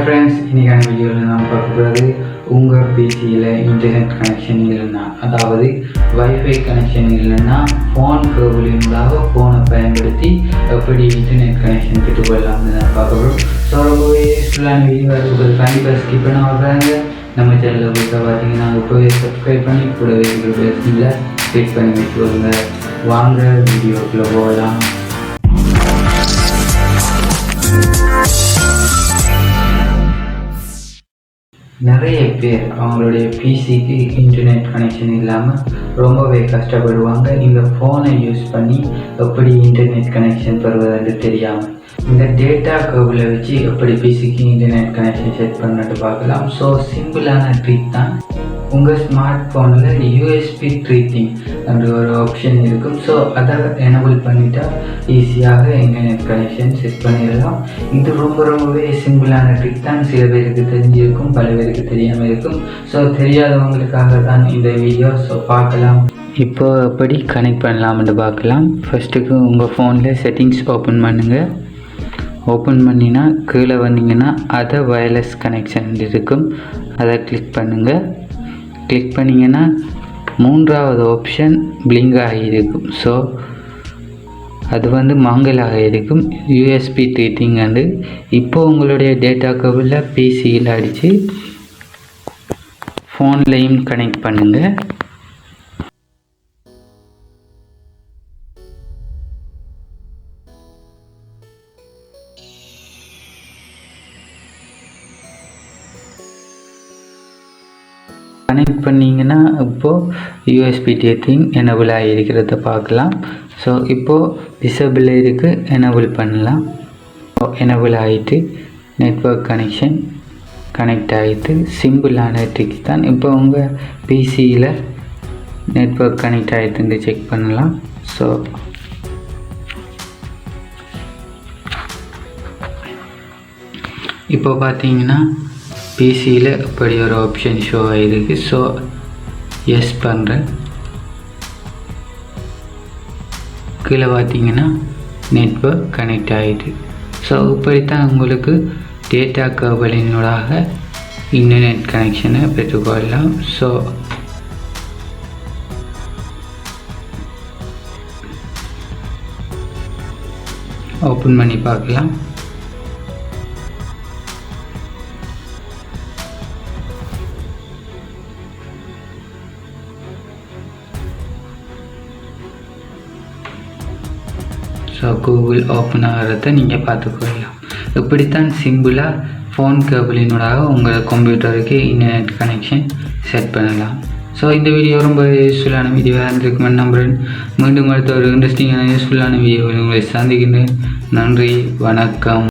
Friends, இன்றைக்கான வீடியோவில் நான் பார்க்க போகிறது உங்கள் பிசியில் இன்டர்நெட் கனெக்ஷன் இல்லைன்னா, அதாவது வைஃபை கனெக்ஷன் இல்லைன்னா ஃபோன் கேபிளினூடாக ஃபோனை பயன்படுத்தி எப்படி இன்டர்நெட் கனெக்ஷன் பெற்றுக்கொள்ளலாம்னு நான் பார்க்க போகிறோம். ஸோ ரொம்பவே யூஸ்ஃபுல்லான வீடியோ இருக்குது. கண்டிப்பாக ஸ்கிப் பண்ண வர்றாங்க. நம்ம சேனலில் போய்ட்டு பார்த்தீங்கன்னா இப்போவே சப்ஸ்கிரைப் பண்ணி கூடவே இருக்கிற கிளிக் பண்ணி வச்சுக்கோங்க. வாங்க வீடியோக்குள்ளே போகலாம். நிறைய பேர் அவங்களுடைய பிசிக்கு இன்டர்நெட் கனெக்ஷன் இல்லாமல் ரொம்பவே கஷ்டப்படுவாங்க. இந்த ஃபோனை யூஸ் பண்ணி எப்படி இன்டர்நெட் கனெக்ஷன் பெறுவதுன்னு தெரியாமல் இந்த டேட்டா கேபிளை வச்சு எப்படி பிசிக்கு இன்டர்நெட் கனெக்ஷன் செட் பண்ணிட்டு பார்க்கலாம். ஸோ சிம்பிளான ட்ரிக் தான். உங்கள் ஸ்மார்ட் ஃபோனில் யூஎஸ்பி ட்ரீட்டிங் என்ற ஒரு ஆப்ஷன் இருக்கும். ஸோ அதை எனபிள் பண்ணிட்டா ஈஸியாக இன்டர்நெட் கனெக்ஷன் செட் பண்ணிடலாம். இது ரொம்பவே சிம்பிளான ட்ரிக் தான். சில பேருக்கு தெரிஞ்சிருக்கும், பல பேருக்கு தெரியாமல் இருக்கும். ஸோ தெரியாதவங்களுக்காக தான் இந்த வீடியோ. ஸோ பார்க்கலாம். இப்போ எப்படி கனெக்ட் பண்ணலாம்னு பார்க்கலாம். ஃபஸ்ட்டுக்கு உங்கள் ஃபோனில் செட்டிங்ஸ் ஓப்பன் பண்ணுங்கள். ஓப்பன் பண்ணினா கீழே வந்தீங்கன்னா அதை வயர்லெஸ் கனெக்ஷன் இருக்கும். அதை கிளிக் பண்ணுங்கள். கிளிக் பண்ணிங்கன்னா மூன்றாவது ஆப்ஷன் பிளிங்க் ஆகியிருக்கும். ஸோ அது மங்கலாக இருக்கும். யூஎஸ்பி ட்ரீட்டிங் வந்து இப்போ உங்களுடைய டேட்டா கேபிளில் பிசியில் அடித்து ஃபோன்லேயும் கனெக்ட் பண்ணுங்கள். கனெக்ட் பண்ணிங்கன்னா இப்போது யூஎஸ்பி ட்ரீட்டிங் எனபிள் ஆகியிருக்கிறத பார்க்கலாம். ஸோ இப்போது டிசபிள் இருக்குது, எனபிள் பண்ணலாம். எனபிள் ஆகிட்டு நெட்வொர்க் கனெக்ஷன் கனெக்ட் ஆகிட்டு சிம்பிளான ட்ரிக்ஸ் தான். இப்போ உங்கள் பிசியில் நெட்வொர்க் கனெக்ட் ஆகிட்டுன்னு செக் பண்ணலாம். ஸோ இப்போ பார்த்தீங்கன்னா பிசியில் இப்படி ஒரு ஆப்ஷன் ஷோ ஆகிருக்கு. ஸோ எஸ் பண்ணுறேன். கீழே பார்த்தீங்கன்னா நெட்வொர்க் கனெக்ட் ஆகிட்டு. ஸோ இப்படித்தான் உங்களுக்கு டேட்டா கேபிளினூடாக இன்டர்நெட் கனெக்ஷனை பெற்றுக்கொள்ளலாம். ஸோ ஓப்பன் பண்ணி பார்க்கலாம். ஸோ கூகுள் ஓப்பன் ஆகிறத நீங்கள் பார்த்துக்கொள்ளலாம். இப்படித்தான் சிம்பிளாக ஃபோன் கேபிளினூடாக உங்கள் கம்ப்யூட்டருக்கு இன்டர்நெட் கனெக்ஷன் செட் பண்ணலாம். ஸோ இந்த வீடியோ ரொம்ப யூஸ்ஃபுல்லான வீடியோவாக இருந்திருக்குமென்னு நம்புகிறேன். மீண்டும் அடுத்த ஒரு இன்ட்ரெஸ்டிங்கான யூஸ்ஃபுல்லான வீடியோ உங்களை சந்திக்கின்றேன். நன்றி, வணக்கம்.